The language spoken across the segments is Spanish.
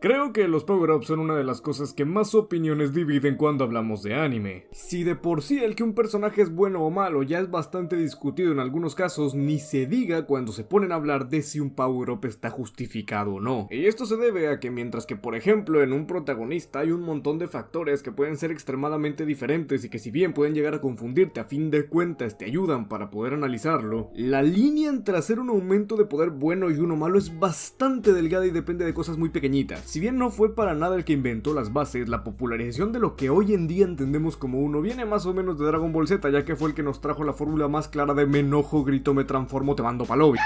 Creo que los power-ups son una de las cosas que más opiniones dividen cuando hablamos de anime. Si de por sí el que un personaje es bueno o malo ya es bastante discutido en algunos casos, ni se diga cuando se ponen a hablar de si un power-up está justificado o no. Y esto se debe a que mientras que por ejemplo en un protagonista hay un montón de factores que pueden ser extremadamente diferentes y que si bien pueden llegar a confundirte, a fin de cuentas te ayudan para poder analizarlo, la línea entre hacer un aumento de poder bueno y uno malo es bastante delgada y depende de cosas muy pequeñitas. Si bien no fue para nada el que inventó las bases, la popularización de lo que hoy en día entendemos como uno viene más o menos de Dragon Ball Z, ya que fue el que nos trajo la fórmula más clara de me enojo, grito, me transformo, te mando pa'l lobby.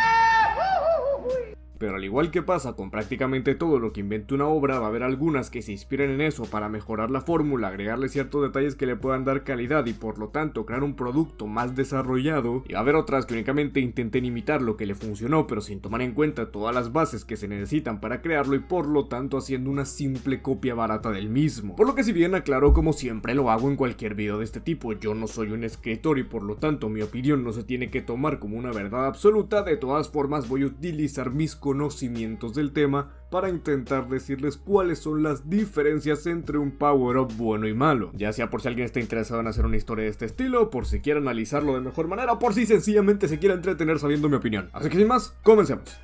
Pero al igual que pasa con prácticamente todo lo que inventa una obra, va a haber algunas que se inspiren en eso para mejorar la fórmula, agregarle ciertos detalles que le puedan dar calidad y por lo tanto crear un producto más desarrollado, y va a haber otras que únicamente intenten imitar lo que le funcionó pero sin tomar en cuenta todas las bases que se necesitan para crearlo y por lo tanto haciendo una simple copia barata del mismo. Por lo que si bien aclaro, como siempre lo hago en cualquier video de este tipo, yo no soy un escritor y por lo tanto mi opinión no se tiene que tomar como una verdad absoluta. De todas formas voy a utilizar mis conocimientos del tema para intentar decirles cuáles son las diferencias entre un power-up bueno y malo, ya sea por si alguien está interesado en hacer una historia de este estilo, por si quiere analizarlo de mejor manera, o por si sencillamente se quiere entretener sabiendo mi opinión. Así que sin más, comencemos.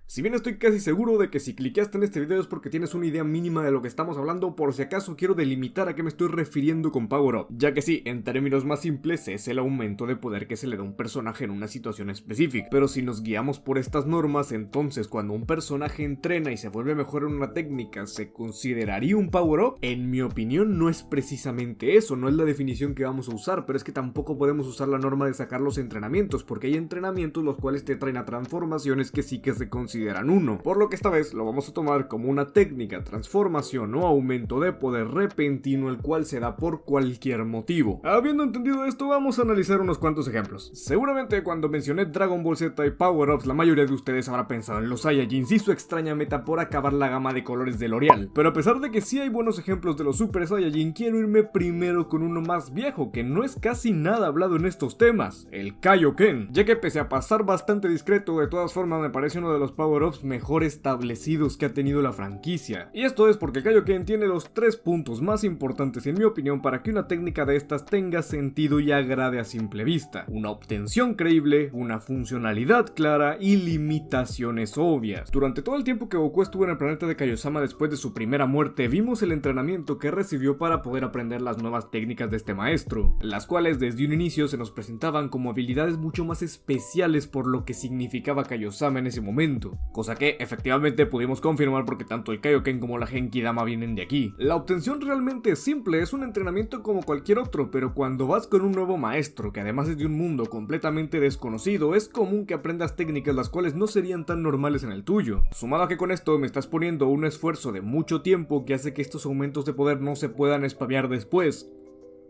Si bien estoy casi seguro de que si cliqueaste en este video es porque tienes una idea mínima de lo que estamos hablando, por si acaso quiero delimitar a qué me estoy refiriendo con Power Up, ya que sí, en términos más simples es el aumento de poder que se le da a un personaje en una situación específica, pero si nos guiamos por estas normas, entonces cuando un personaje entrena y se vuelve mejor en una técnica, ¿se consideraría un Power Up? En mi opinión no es precisamente eso, no es la definición que vamos a usar, pero es que tampoco podemos usar la norma de sacar los entrenamientos, porque hay entrenamientos los cuales te traen a transformaciones que sí que se consideran uno, por lo que esta vez lo vamos a tomar como una técnica, transformación o aumento de poder repentino el cual se da por cualquier motivo. Habiendo entendido esto, vamos a analizar unos cuantos ejemplos. Seguramente cuando mencioné Dragon Ball Z y Power-Ups, la mayoría de ustedes habrá pensado en los Saiyajins y su extraña meta por acabar la gama de colores de L'Oreal, pero a pesar de que sí hay buenos ejemplos de los Super Saiyajin, quiero irme primero con uno más viejo que no es casi nada hablado en estos temas, el Kaioken, ya que pese a pasar bastante discreto, de todas formas me parece uno de los Power-Ups mejor establecidos que ha tenido la franquicia. Y esto es porque Kaioken tiene los 3 puntos más importantes en mi opinión para que una técnica de estas tenga sentido y agrade a simple vista: una obtención creíble, una funcionalidad clara y limitaciones obvias. Durante todo el tiempo que Goku estuvo en el planeta de Kaiosama después de su primera muerte, vimos el entrenamiento que recibió para poder aprender las nuevas técnicas de este maestro, las cuales desde un inicio se nos presentaban como habilidades mucho más especiales por lo que significaba Kaiosama en ese momento, cosa que efectivamente pudimos confirmar porque tanto el Kaioken como la Genki Dama vienen de aquí. La obtención realmente es simple, es un entrenamiento como cualquier otro, pero cuando vas con un nuevo maestro que además es de un mundo completamente desconocido, es común que aprendas técnicas las cuales no serían tan normales en el tuyo. Sumado a que con esto me estás poniendo un esfuerzo de mucho tiempo que hace que estos aumentos de poder no se puedan spamear después.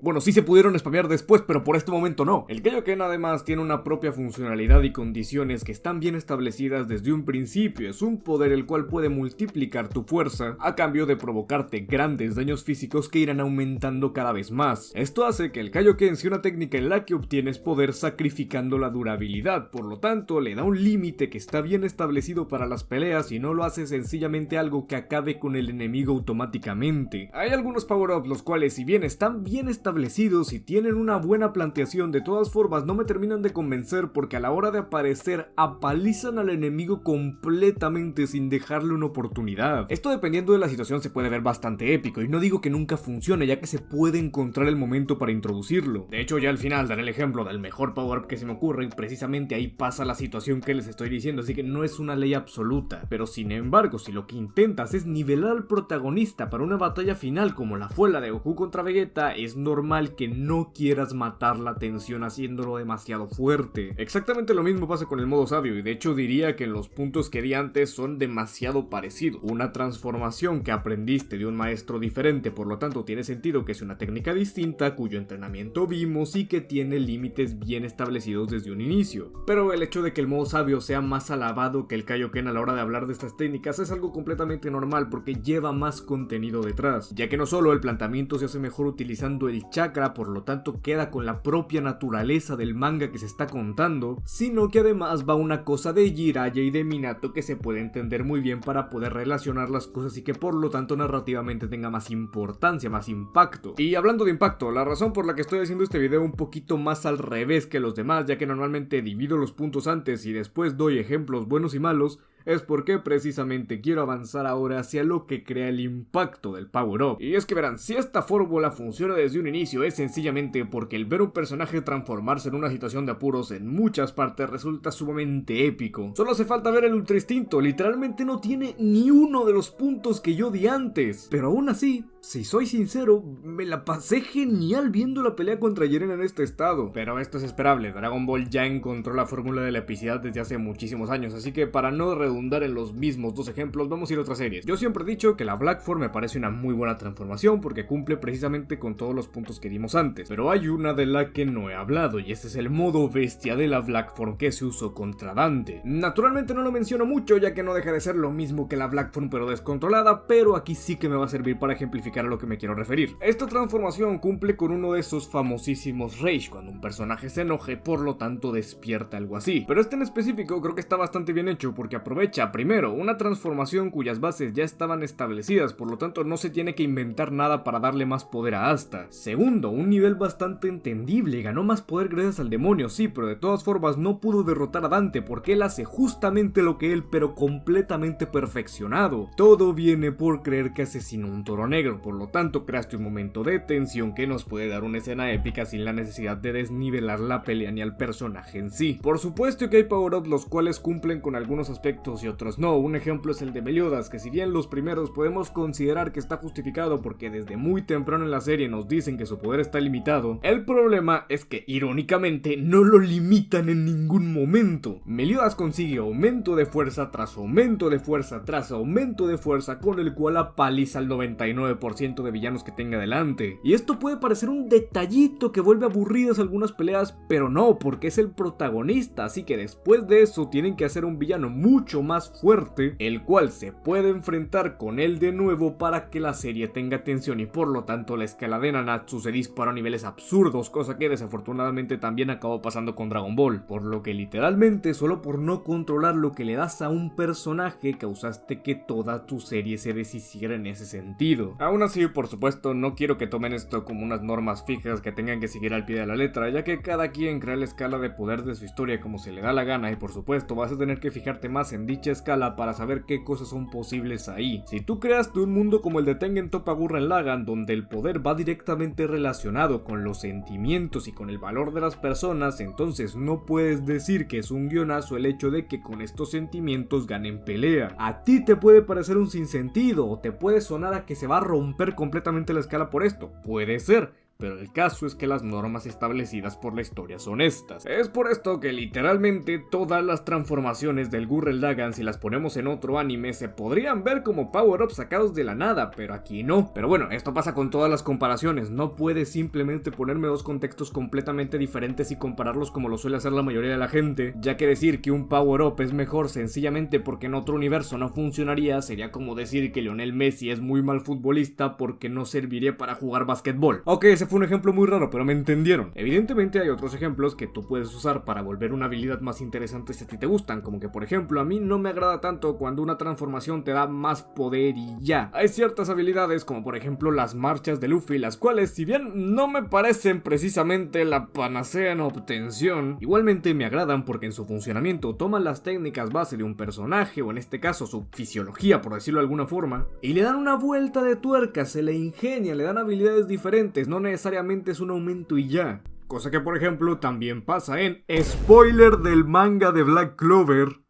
Bueno, sí se pudieron spamear después, pero por este momento no. El Kaioken además tiene una propia funcionalidad y condiciones que están bien establecidas desde un principio. Es un poder el cual puede multiplicar tu fuerza a cambio de provocarte grandes daños físicos que irán aumentando cada vez más. Esto hace que el Kaioken sea una técnica en la que obtienes poder sacrificando la durabilidad, por lo tanto le da un límite que está bien establecido para las peleas y no lo hace sencillamente algo que acabe con el enemigo automáticamente. Hay algunos power-ups los cuales, si bien están bien establecidos y tienen una buena planteación, de todas formas no me terminan de convencer porque a la hora de aparecer apalizan al enemigo completamente sin dejarle una oportunidad. Esto, dependiendo de la situación, se puede ver bastante épico y no digo que nunca funcione, ya que se puede encontrar el momento para introducirlo. De hecho, ya al final daré el ejemplo del mejor power-up que se me ocurre y precisamente ahí pasa la situación que les estoy diciendo, así que no es una ley absoluta. Pero sin embargo, si lo que intentas es nivelar al protagonista para una batalla final como la fue la de Goku contra Vegeta, es normal que no quieras matar la tensión haciéndolo demasiado fuerte. Exactamente lo mismo pasa con el modo sabio, y de hecho diría que los puntos que di antes son demasiado parecidos. Una transformación que aprendiste de un maestro diferente, por lo tanto tiene sentido que es una técnica distinta, cuyo entrenamiento vimos y que tiene límites bien establecidos desde un inicio. Pero el hecho de que el modo sabio sea más alabado que el Kaioken a la hora de hablar de estas técnicas es algo completamente normal porque lleva más contenido detrás, ya que no solo el planteamiento se hace mejor utilizando el chakra, por lo tanto queda con la propia naturaleza del manga que se está contando, sino que además va una cosa de Jiraiya y de Minato que se puede entender muy bien para poder relacionar las cosas y que por lo tanto narrativamente tenga más importancia, más impacto. Y hablando de impacto, la razón por la que estoy haciendo este video un poquito más al revés que los demás, ya que normalmente divido los puntos antes y después doy ejemplos buenos y malos, es porque precisamente quiero avanzar ahora hacia lo que crea el impacto del Power Up. Y es que verán, si esta fórmula funciona desde un inicio es sencillamente porque el ver un personaje transformarse en una situación de apuros en muchas partes resulta sumamente épico. Solo hace falta ver el Ultra Instinto, literalmente no tiene ni uno de los puntos que yo di antes. Pero aún así, si soy sincero, me la pasé genial viendo la pelea contra Jiren en este estado. Pero esto es esperable, Dragon Ball ya encontró la fórmula de la epicidad desde hace muchísimos años, así que para no redundar en los mismos dos ejemplos, vamos a ir a otras series. Yo siempre he dicho que la Black Form me parece una muy buena transformación porque cumple precisamente con todos los puntos que dimos antes, pero hay una de la que no he hablado y ese es el modo bestia de la Black Form que se usó contra Dante. Naturalmente no lo menciono mucho ya que no deja de ser lo mismo que la Black Form pero descontrolada, pero aquí sí que me va a servir para ejemplificar a lo que me quiero referir. Esta transformación cumple con uno de esos famosísimos Rage, cuando un personaje se enoje, por lo tanto despierta algo así, pero este en específico creo que está bastante bien hecho porque aprovecha primero una transformación cuyas bases ya estaban establecidas, por lo tanto no se tiene que inventar nada para darle más poder a Asta. Segundo, un nivel bastante entendible, ganó más poder gracias al demonio, sí, pero de todas formas no pudo derrotar a Dante porque él hace justamente lo que él, pero completamente perfeccionado. Todo viene por creer que asesinó un toro negro, por lo tanto creaste un momento de tensión que nos puede dar una escena épica sin la necesidad de desnivelar la pelea ni al personaje en sí. Por supuesto que hay power-ups los cuales cumplen con algunos aspectos y otros no. Un ejemplo es el de Meliodas, que si bien los primeros podemos considerar que está justificado porque desde muy temprano en la serie nos dicen que su poder está limitado, el problema es que irónicamente no lo limitan en ningún momento. Meliodas consigue aumento de fuerza tras aumento de fuerza tras aumento de fuerza, con el cual apaliza al 99% de villanos que tenga delante. Y esto puede parecer un detallito que vuelve aburridas algunas peleas, pero no, porque es el protagonista, así que después de eso tienen que hacer un villano mucho más fuerte, el cual se puede enfrentar con él de nuevo para que la serie tenga tensión y por lo tanto la escala de Nanatsu se disparó a niveles absurdos, cosa que desafortunadamente también acabó pasando con Dragon Ball, por lo que literalmente solo por no controlar lo que le das a un personaje causaste que toda tu serie se deshiciera en ese sentido. Aún así, por supuesto, no quiero que tomen esto como unas normas fijas que tengan que seguir al pie de la letra, ya que cada quien crea la escala de poder de su historia como se le da la gana y por supuesto vas a tener que fijarte más en dicha escala para saber qué cosas son posibles ahí. Si tú creaste un mundo como el de Tengen Toppa Gurren Lagann, donde el poder va directamente relacionado con los sentimientos y con el valor de las personas, entonces no puedes decir que es un guionazo el hecho de que con estos sentimientos ganen pelea. A ti te puede parecer un sinsentido o te puede sonar a que se va a romper completamente la escala por esto, puede ser, pero el caso es que las normas establecidas por la historia son estas. Es por esto que literalmente todas las transformaciones del Gurren Lagann, si las ponemos en otro anime, se podrían ver como power-ups sacados de la nada, pero aquí no. Pero bueno, esto pasa con todas las comparaciones, no puedes simplemente ponerme dos contextos completamente diferentes y compararlos como lo suele hacer la mayoría de la gente, ya que decir que un power-up es mejor sencillamente porque en otro universo no funcionaría sería como decir que Lionel Messi es muy mal futbolista porque no serviría para jugar básquetbol. Ok, ese fue un ejemplo muy raro, pero me entendieron. Evidentemente hay otros ejemplos que tú puedes usar para volver una habilidad más interesante si a ti te gustan, como que por ejemplo a mí no me agrada tanto cuando una transformación te da más poder y ya. Hay ciertas habilidades como por ejemplo las marchas de Luffy, las cuales si bien no me parecen precisamente la panacea en obtención, igualmente me agradan porque en su funcionamiento toman las técnicas base de un personaje o en este caso su fisiología por decirlo de alguna forma y le dan una vuelta de tuerca, se le ingenia, le dan habilidades diferentes, no necesariamente es un aumento y ya. Cosa que por ejemplo también pasa en spoiler del manga de Black Clover.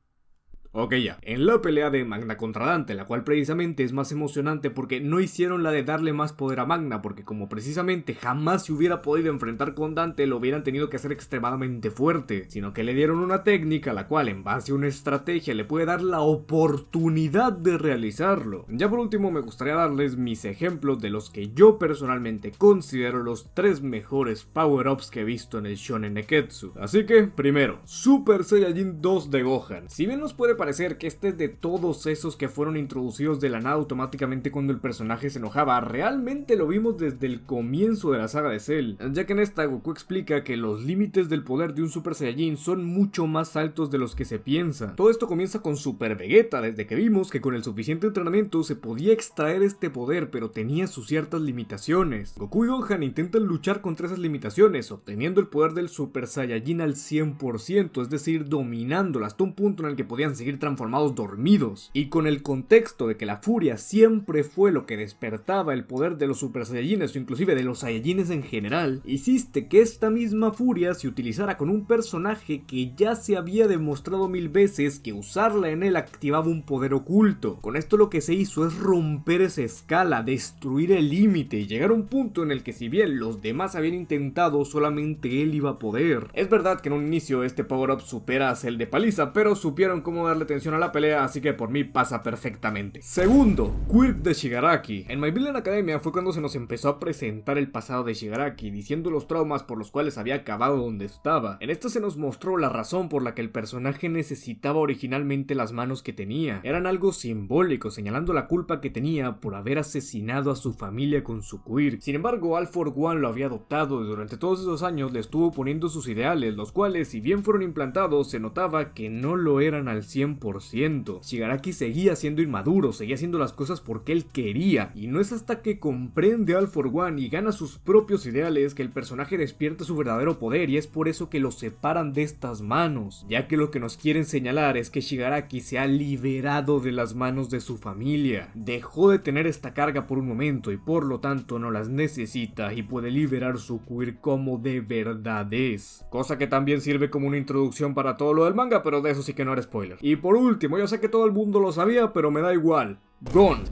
Ok ya, en la pelea de Magna contra Dante, la cual precisamente es más emocionante porque no hicieron la de darle más poder a Magna, porque como precisamente jamás se hubiera podido enfrentar con Dante, lo hubieran tenido que hacer extremadamente fuerte, sino que le dieron una técnica la cual en base a una estrategia le puede dar la oportunidad de realizarlo. Ya por último me gustaría darles mis ejemplos de los que yo personalmente considero los 3 mejores power-ups que he visto en el Shonen Neketsu. Así que, primero, Super Saiyajin 2 de Gohan. Si bien nos puede parecer que este es de todos esos que fueron introducidos de la nada automáticamente cuando el personaje se enojaba. Realmente lo vimos desde el comienzo de la saga de Cell, ya que en esta Goku explica que los límites del poder de un Super Saiyajin son mucho más altos de los que se piensa. Todo esto comienza con Super Vegeta, desde que vimos que con el suficiente entrenamiento se podía extraer este poder, pero tenía sus ciertas limitaciones. Goku y Gohan intentan luchar contra esas limitaciones, obteniendo el poder del Super Saiyajin al 100%, es decir, dominándola hasta un punto en el que podían seguir transformados dormidos. Y con el contexto de que la furia siempre fue lo que despertaba el poder de los Super Saiyajines o inclusive de los Saiyajines en general, hiciste que esta misma furia se utilizara con un personaje que ya se había demostrado 1000 veces que usarla en él activaba un poder oculto. Con esto lo que se hizo es romper esa escala, destruir el límite y llegar a un punto en el que si bien los demás habían intentado, solamente él iba a poder. Es verdad que en un inicio este power-up supera a Cell de paliza, pero supieron cómo darle tensión a la pelea, así que por mí pasa perfectamente. Segundo, Quirk de Shigaraki. En My Villain Academia fue cuando se nos empezó a presentar el pasado de Shigaraki, diciendo los traumas por los cuales había acabado donde estaba. En esto se nos mostró la razón por la que el personaje necesitaba originalmente las manos que tenía. Eran algo simbólico, señalando la culpa que tenía por haber asesinado a su familia con su Quirk. Sin embargo, All For One lo había adoptado y durante todos esos años le estuvo poniendo sus ideales, los cuales, si bien fueron implantados, se notaba que no lo eran al 100%. Shigaraki seguía siendo inmaduro, seguía haciendo las cosas porque él quería, y no es hasta que comprende All For One y gana sus propios ideales que el personaje despierta su verdadero poder, y es por eso que lo separan de estas manos, ya que lo que nos quieren señalar es que Shigaraki se ha liberado de las manos de su familia, dejó de tener esta carga por un momento y por lo tanto no las necesita y puede liberar su Quirk como de verdad es, cosa que también sirve como una introducción para todo lo del manga, pero de eso sí que no era spoiler. Y por último, yo sé que todo el mundo lo sabía, pero me da igual, Gon.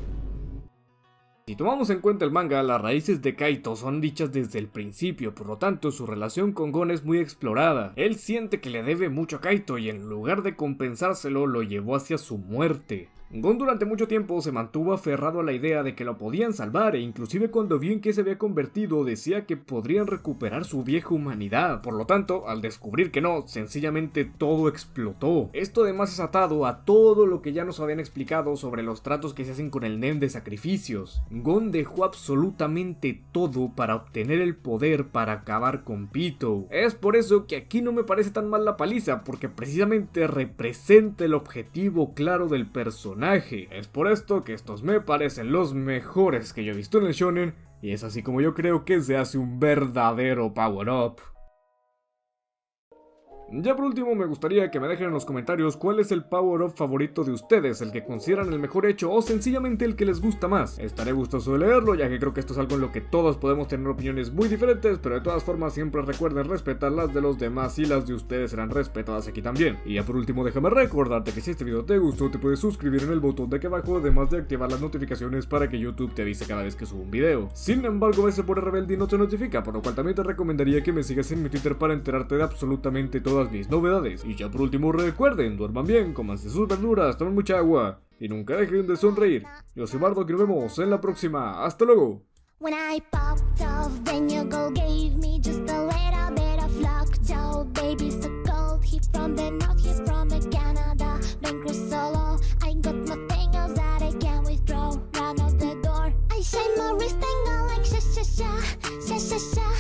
Si tomamos en cuenta el manga, las raíces de Kaito son dichas desde el principio, por lo tanto su relación con Gon es muy explorada. Él siente que le debe mucho a Kaito y en lugar de compensárselo lo llevó hacia su muerte. Gon durante mucho tiempo se mantuvo aferrado a la idea de que lo podían salvar e inclusive cuando vio en qué se había convertido decía que podrían recuperar su vieja humanidad. Por lo tanto, al descubrir que no, sencillamente todo explotó. Esto además es atado a todo lo que ya nos habían explicado sobre los tratos que se hacen con el Nen de sacrificios. Gon dejó absolutamente todo para obtener el poder para acabar con Pitou. Es por eso que aquí no me parece tan mal la paliza, porque precisamente representa el objetivo claro del personaje. Es por esto que estos me parecen los mejores que yo he visto en el shonen, y es así como yo creo que se hace un verdadero power-up. Ya por último me gustaría que me dejen en los comentarios cuál es el power-up favorito de ustedes, el que consideran el mejor hecho o sencillamente el que les gusta más. Estaré gustoso de leerlo, ya que creo que esto es algo en lo que todos podemos tener opiniones muy diferentes, pero de todas formas siempre recuerden respetar las de los demás y las de ustedes serán respetadas aquí también. Y ya por último déjame recordarte que si este video te gustó te puedes suscribir en el botón de aquí abajo, además de activar las notificaciones para que YouTube te avise cada vez que subo un video. Sin embargo a veces por rebelde y no te notifica, por lo cual también te recomendaría que me sigas en mi Twitter para enterarte de absolutamente todas mis novedades. Y ya por último recuerden, duerman bien, cómanse sus verduras, tomen mucha agua y nunca dejen de sonreír. Yo soy Bardock y nos vemos en la próxima. ¡Hasta luego! When I popped off, then you go gave me just a little bit of lockjaw. Baby so cold, he from the north, he's from Canada. Been cruise solo, I got my fingers that I can't withdraw. Run out the door, I shine my wrist and go like sha sha sha, sha sha sha.